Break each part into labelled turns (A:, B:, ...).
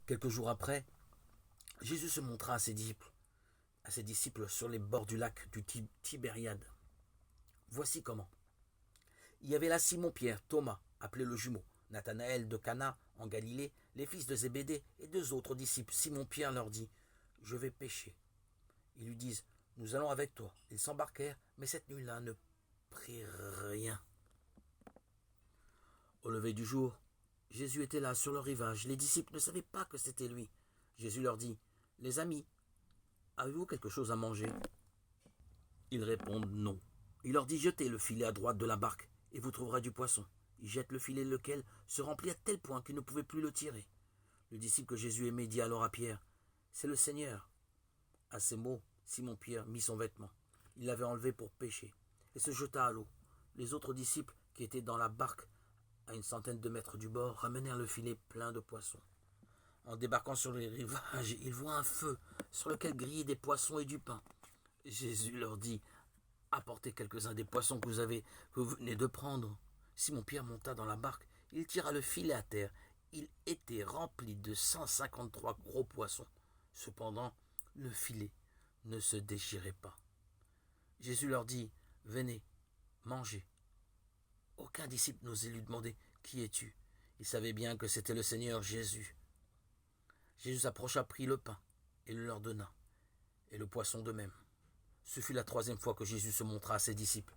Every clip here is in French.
A: Quelques jours après, Jésus se montra à ses disciples sur les bords du lac du Tibériade. Voici comment. Il y avait là Simon-Pierre, Thomas, appelé le jumeau, Nathanaël de Cana en Galilée, les fils de Zébédée et deux autres disciples. Simon-Pierre leur dit, je vais pêcher. Ils lui disent, nous allons avec toi. Ils s'embarquèrent, mais cette nuit-là ne prirent rien. Au lever du jour, Jésus était là sur le rivage. Les disciples ne savaient pas que c'était lui. Jésus leur dit, les amis, avez-vous quelque chose à manger? Ils répondent non. Il leur dit, jetez le filet à droite de la barque et vous trouverez du poisson. Ils jettent le filet, lequel se remplit à tel point qu'ils ne pouvaient plus le tirer. Le disciple que Jésus aimait dit alors à Pierre, c'est le Seigneur. À ces mots, Simon-Pierre mit son vêtement. Il l'avait enlevé pour pêcher et se jeta à l'eau. Les autres disciples qui étaient dans la barque à une centaine de mètres du bord ramenèrent le filet plein de poissons. En débarquant sur les rivages, ils voient un feu sur lequel grillaient des poissons et du pain. Jésus leur dit, apportez quelques-uns des poissons que vous venez de prendre. Simon-Pierre monta dans la barque, il tira le filet à terre. Il était rempli de 153 gros poissons. Cependant, le filet ne se déchirait pas. Jésus leur dit, venez, mangez. Aucun disciple n'osait lui demander, qui es-tu? Il savait bien que c'était le Seigneur Jésus. Jésus s'approcha, prit le pain et le leur donna, et le poisson de même. Ce fut la troisième fois que Jésus se montra à ses disciples,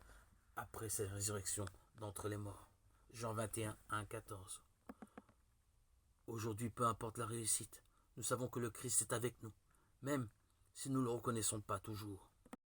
A: après sa résurrection d'entre les morts. Jean 21, 1, 14. Aujourd'hui, peu importe la réussite, nous savons que le Christ est avec nous, même si nous ne le reconnaissons pas toujours.